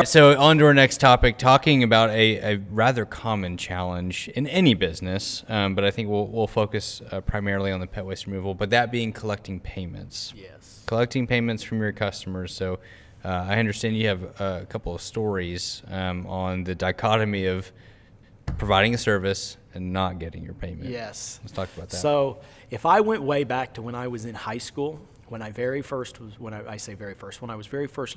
So on to our next topic, talking about a rather common challenge in any business, but I think we'll focus primarily on the pet waste removal, but that being collecting payments. Yes. Collecting payments from your customers. So I understand you have a couple of stories on the dichotomy of providing a service and not getting your payment. Yes. Let's talk about that. So if I went way back to when I was in high school, when I was very first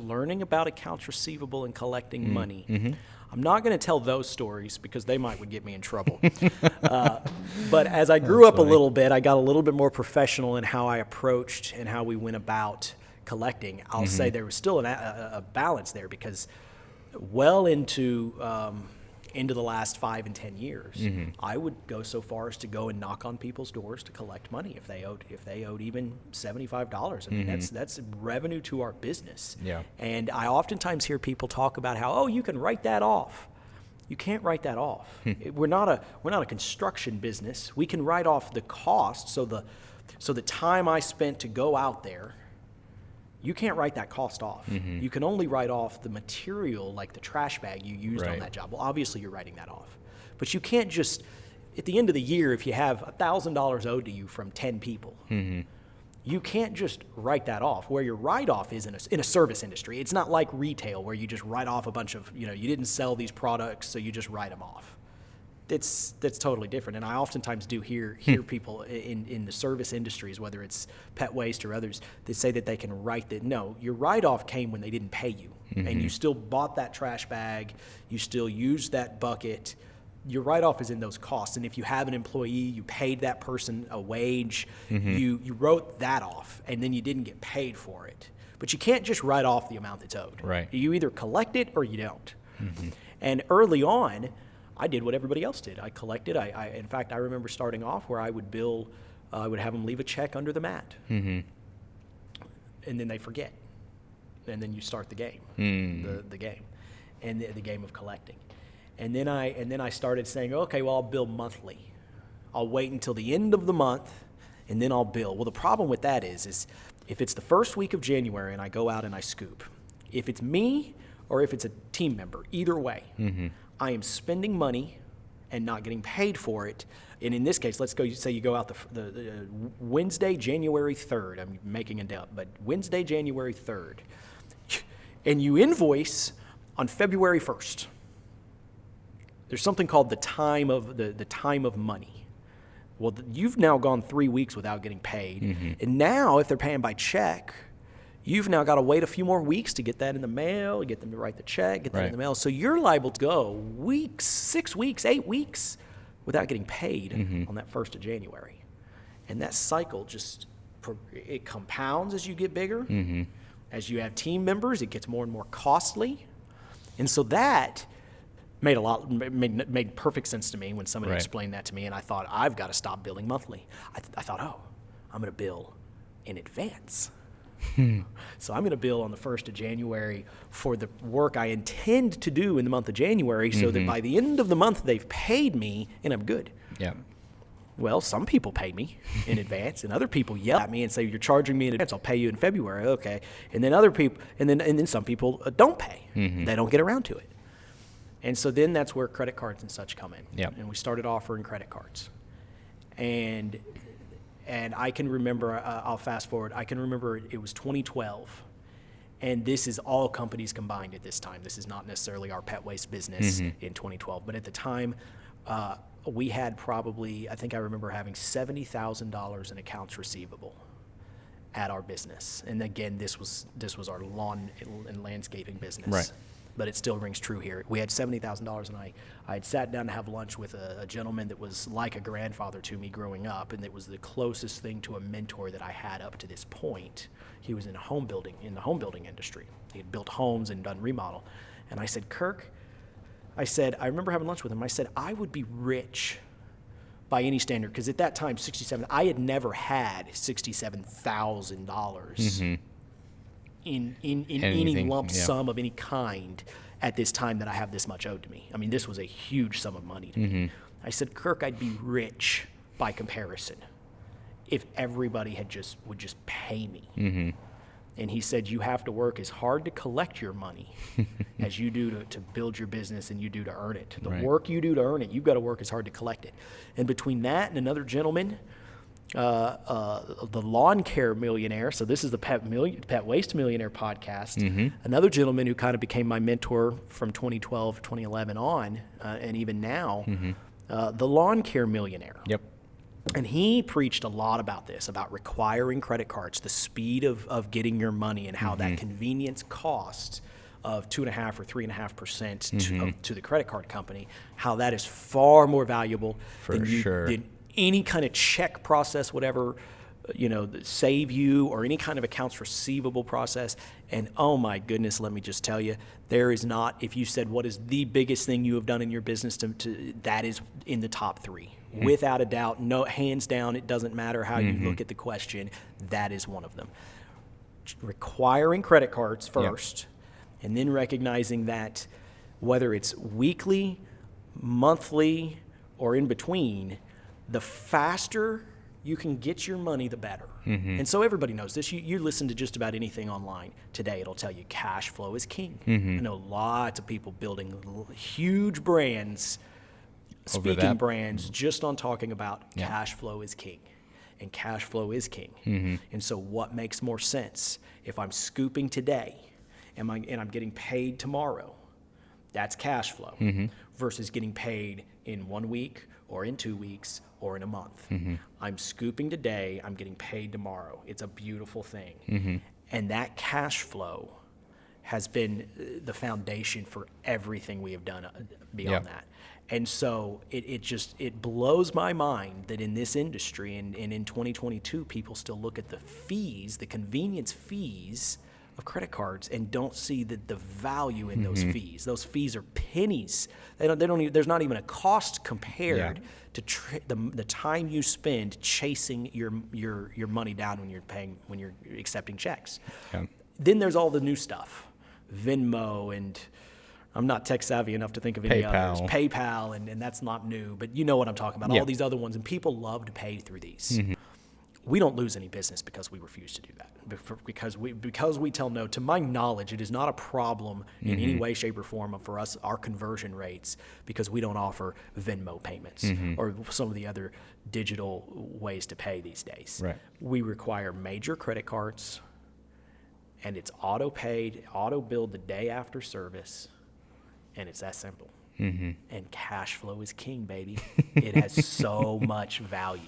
learning about accounts receivable and collecting money. Mm-hmm. I'm not going to tell those stories because they would get me in trouble. But as I grew up a little bit, I got a little bit more professional in how I approached and how we went about collecting. I'll say there was still a balance there because well into the last 5 and 10 years, I would go so far as to go and knock on people's doors to collect money if they owed even $75. I mean, that's revenue to our business. Yeah. And I oftentimes hear people talk about how, you can write that off. You can't write that off. We're not a construction business. We can write off the cost. So the time I spent to go out there, you can't write that cost off. You can only write off the material, like the trash bag you used on that job. Well, obviously you're writing that off. But you can't just, at the end of the year, if you have $1,000 owed to you from 10 people, you can't just write that off. Where your write-off is in a service industry. It's not like retail where you just write off a bunch of, you didn't sell these products, so you just write them off. That's totally different, and I oftentimes do hear people in the service industries, whether it's pet waste or others, that say that they can write that. No, your write-off came when they didn't pay you, and you still bought that trash bag, you still used that bucket. Your write-off is in those costs, and if you have an employee, you paid that person a wage, you wrote that off, and then you didn't get paid for it. But you can't just write off the amount that's owed. Right. You either collect it or you don't. And early on, I did what everybody else did. I collected. In fact, I remember starting off where I would bill, I would have them leave a check under the mat. And then they forget. And then you start the game, the game, and the game of collecting. And then I started saying, okay, well, I'll bill monthly. I'll wait until the end of the month, and then I'll bill. Well, the problem with that is if it's the first week of January and I go out and I scoop, if it's me or if it's a team member, either way, I am spending money and not getting paid for it. And in this case, let's say you go out the Wednesday, January 3rd. I'm making it up, but Wednesday, January 3rd. And you invoice on February 1st. There's something called the time of money. Well, you've now gone 3 weeks without getting paid. And now if they're paying by check, you've now got to wait a few more weeks to get that in the mail, get them to write the check, get that in the mail. So you're liable to go weeks, 6 weeks, 8 weeks without getting paid on that 1st of January. And that cycle it compounds as you get bigger. As you have team members, it gets more and more costly. And so that made perfect sense to me when somebody explained that to me. And I thought, I've got to stop billing monthly. I thought, I'm going to bill in advance. So I'm going to bill on the 1st of January for the work I intend to do in the month of January so that by the end of the month they've paid me and I'm good. Yeah. Well, some people pay me in advance and other people yell at me and say, you're charging me in advance, I'll pay you in February. Okay. And then other people, and then some people don't pay. They don't get around to it. And so then that's where credit cards and such come in. Yep. And we started offering credit cards. And I can remember, I'll fast forward, I can remember it was 2012. And this is all companies combined at this time. This is not necessarily our pet waste business in 2012. But at the time, we had probably, I think I remember having $70,000 in accounts receivable at our business. And again, this was our lawn and landscaping business. Right. But it still rings true here. We had $70,000, and I had sat down to have lunch with a gentleman that was like a grandfather to me growing up, and it was the closest thing to a mentor that I had up to this point. He was in the home building industry. He had built homes and done remodel. And I said, Kirk, I remember having lunch with him. I said, I would be rich by any standard, because at that time, I had never had $67,000 in any lump sum of any kind at this time that I have this much owed to me. I mean, this was a huge sum of money to me. I said, Kirk, I'd be rich by comparison if everybody would just pay me. And he said, you have to work as hard to collect your money as you do to build your business and you do to earn it. The work you do to earn it, you've got to work as hard to collect it. And between that and another gentleman, the lawn care millionaire, so this is the Pet Waste Millionaire podcast, another gentleman who kind of became my mentor from 2012, 2011 on, and even now, the lawn care millionaire. Yep. And he preached a lot about this, about requiring credit cards, the speed of getting your money, and how that convenience cost of 2.5 or 3.5% to the credit card company, how that is far more valuable than any kind of check process, whatever, save you, or any kind of accounts receivable process. And oh my goodness, let me just tell you, there is not, if you said what is the biggest thing you have done in your business, that is in the top 3. Without a doubt, no, hands down, it doesn't matter how you look at the question, that is one of them. Requiring credit cards first, and then recognizing that whether it's weekly, monthly, or in between, the faster you can get your money, the better. And so everybody knows this. You listen to just about anything online today, it'll tell you cash flow is king. I know lots of people building huge brands, speaking brands, just on talking about cash flow is king. And cash flow is king. And so what makes more sense? If I'm scooping today and I'm getting paid tomorrow, that's cash flow, versus getting paid in 1 week or in 2 weeks or in a month. I'm scooping today, I'm getting paid tomorrow. It's a beautiful thing. And that cash flow has been the foundation for everything we have done beyond that. And so it blows my mind that in this industry and in 2022, people still look at the fees, the convenience fees of credit cards, and don't see the value in those fees. Those fees are pennies. They don't even, there's not even a cost compared to the time you spend chasing your money down when you're accepting checks. Then there's all the new stuff, Venmo, and I'm not tech savvy enough to think of any others. PayPal, and that's not new, but you know what I'm talking about. All these other ones, and people love to pay through these. We don't lose any business because we refuse to do that. Because we tell no. To my knowledge, it is not a problem in any way, shape, or form for us, our conversion rates, because we don't offer Venmo payments or some of the other digital ways to pay these days. We require major credit cards, and it's auto paid, auto billed the day after service, and it's that simple. And cash flow is king, baby. It has so much value.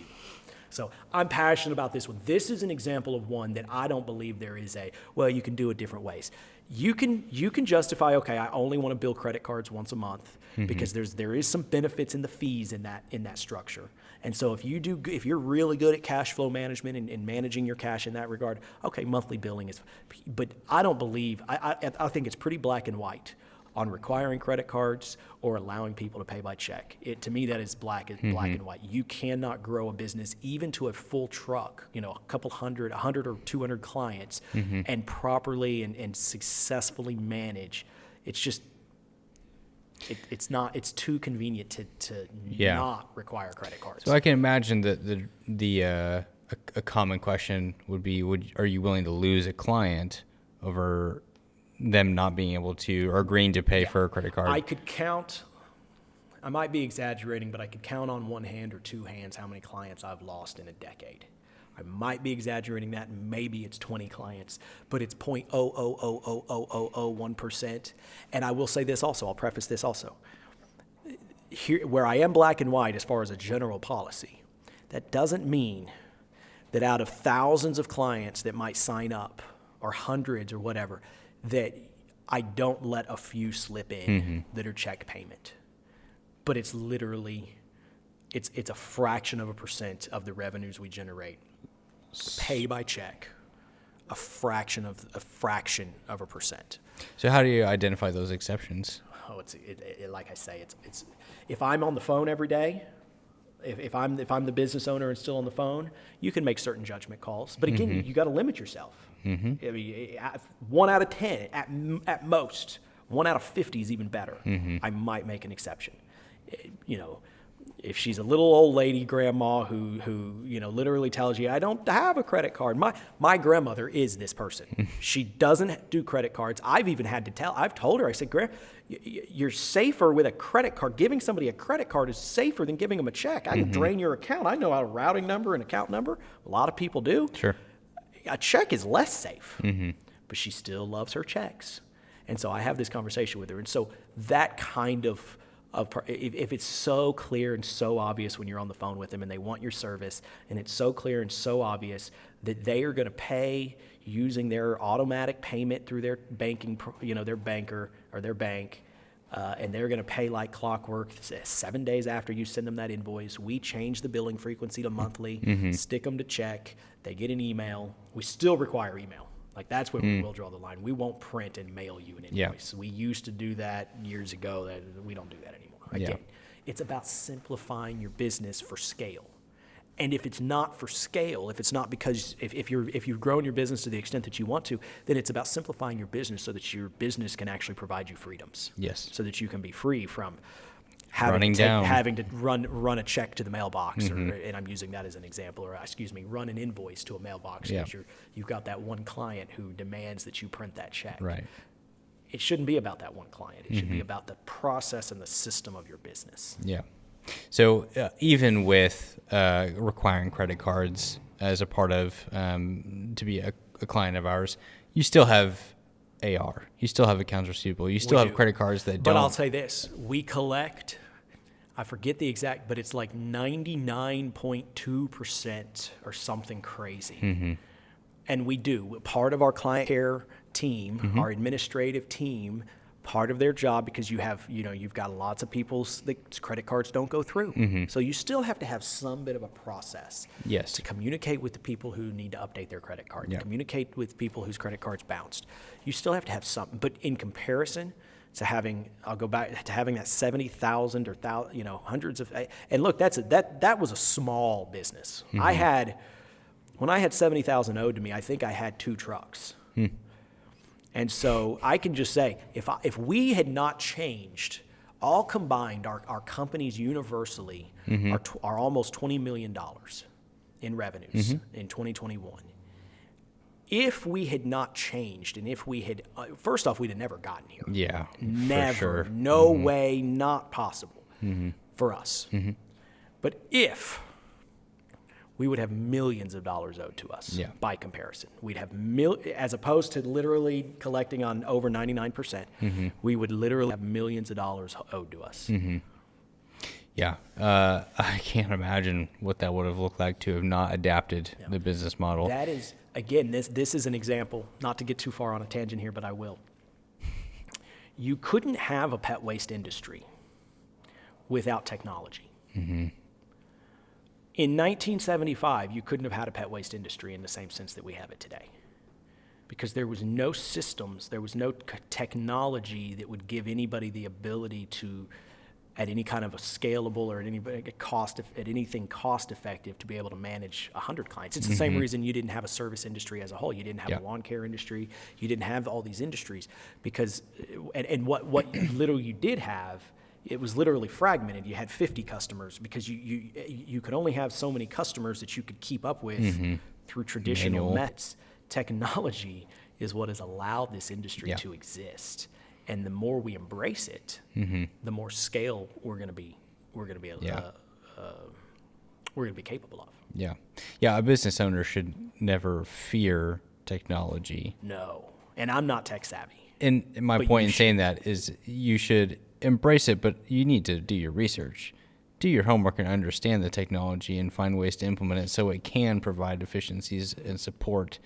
So I'm passionate about this one. This is an example of one that I don't believe there is you can do it different ways. You can justify, okay, I only want to bill credit cards once a month because there is some benefits in the fees in that structure. And so if you're really good at cash flow management and managing your cash in that regard, okay, monthly billing is, but I don't believe, I think it's pretty black and white on requiring credit cards or allowing people to pay by check. To me, that is black and white. You cannot grow a business even to a full truck, a couple hundred, 100 or 200 clients, and properly and successfully manage. It's just, it's too convenient to not require credit cards. So I can imagine that a common question would be, are you willing to lose a client over them not being able to, or agreeing to pay for a credit card? I could count, I might be exaggerating, but I could count on one hand or two hands how many clients I've lost in a decade. I might be exaggerating that, maybe it's 20 clients, but it's 0.0000001%. And I will say this also, I'll preface this also. Here, where I am black and white as far as a general policy, that doesn't mean that out of thousands of clients that might sign up, or hundreds or whatever, that I don't let a few slip in that are check payment. But it's literally, it's a fraction of a percent of the revenues we generate. Pay by check, a fraction of a percent. So how do you identify those exceptions? Oh, like I say, it's if I'm on the phone every day, if I'm the business owner and still on the phone, you can make certain judgment calls. But again, you got to limit yourself. I mean, 1 out of 10 at most, 1 out of 50 is even better. I might make an exception. if she's a little old lady grandma who literally tells you, I don't have a credit card. My grandmother is this person. She doesn't do credit cards. I've told her, I said, you're safer with a credit card. Giving somebody a credit card is safer than giving them a check. I can drain your account. I know a routing number and account number. A lot of people do. Sure. A check is less safe, but she still loves her checks. And so I have this conversation with her. And so that kind of if it's so clear and so obvious when you're on the phone with them and they want your service, and it's so clear and so obvious that they are going to pay using their automatic payment through their banking, their banker or their bank, and they're going to pay like clockwork 7 days after you send them that invoice. We change the billing frequency to monthly, stick them to check. They get an email. We still require email. Like that's when we will draw the line. We won't print and mail you an invoice. We used to do that years ago. We don't do that anymore. Again, it's about simplifying your business for scale. And if it's not for scale, if it's not because if you've grown your business to the extent that you want to, then it's about simplifying your business so that your business can actually provide you freedoms. Yes. So that you can be free from having to run a check to the mailbox, and I'm using that as an example, or run an invoice to a mailbox because you've got that one client who demands that you print that check. Right. It shouldn't be about that one client. It should be about the process and the system of your business. Yeah. So even with requiring credit cards as a part of to be a client of ours, you still have AR. You still have accounts receivable. You still have credit cards that don't. But I'll say this. We collect, I forget the exact, but it's like 99.2% or something crazy. And we do. Part of our client care team, our administrative team, part of their job, because you've got lots of people's credit cards don't go through. So you still have to have some bit of a process to communicate with the people who need to update their credit card, to communicate with people whose credit cards bounced. You still have to have something. But in comparison to I'll go back to having that 70,000 or hundreds of, and look, that was a small business. When I had 70,000 owed to me, I think I had 2 trucks. And so I can just say, if we had not changed, all combined, our companies universally are almost $20 million in revenues in 2021. If we had not changed, and if we had, first off, we'd have never gotten here. Yeah, never. For sure. No way, not possible for us. But if we would have millions of dollars owed to us by comparison. We'd have as opposed to literally collecting on over 99%, we would literally have millions of dollars owed to us. Yeah, I can't imagine what that would have looked like to have not adapted the business model. That is, again, this is an example, not to get too far on a tangent here, but I will. You couldn't have a pet waste industry without technology. In 1975, you couldn't have had a pet waste industry in the same sense that we have it today, because there was no systems, there was no technology that would give anybody the ability to, at any kind of a scalable or at anything cost effective, to be able to manage 100 clients. It's the same reason you didn't have a service industry as a whole. You didn't have a lawn care industry. You didn't have all these industries because, and what little you did have, it was literally fragmented. You had 50 customers because you could only have so many customers that you could keep up with through traditional methods. Technology is what has allowed this industry to exist, and the more we embrace it, the more scale we're going to be capable of. Yeah. A business owner should never fear technology. No, and I'm not tech savvy. And my point in saying that is you should embrace it, but you need to do your research, do your homework, and understand the technology and find ways to implement it so it can provide efficiencies and support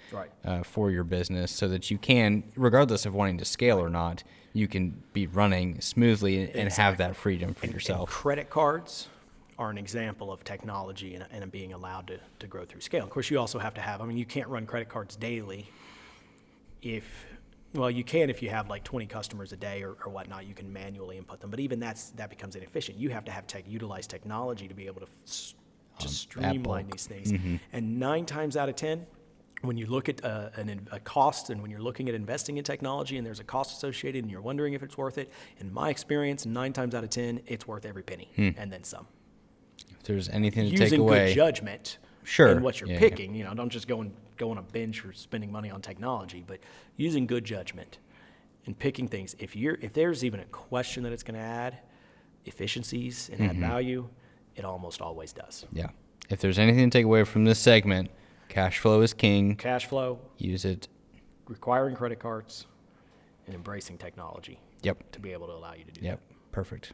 for your business, so that you can, regardless of wanting to scale or not, you can be running smoothly and have that freedom for yourself. And credit cards are an example of technology and being allowed to grow through scale. Of course, you also have to have, you can't run credit cards daily you can if you have like 20 customers a day or whatnot. You can manually input them, but even that becomes inefficient. You have to have utilize technology to be able to streamline these things. And 9 times out of 10, when you look at a cost, and when you're looking at investing in technology and there's a cost associated and you're wondering if it's worth it, in my experience, 9 times out of 10, it's worth every penny and then some. If there's anything to take using away, good judgment Sure. in what you're Yeah, picking. You know, don't just go on a binge for spending money on technology, but using good judgment and picking things. If there's even a question that it's going to add efficiencies and add value, it almost always does. yeah. If there's anything to take away from this segment, cash flow is king. Cash flow, Use it. requiring credit cards, and embracing technology Yep. to be able to allow you to do Yep. Perfect.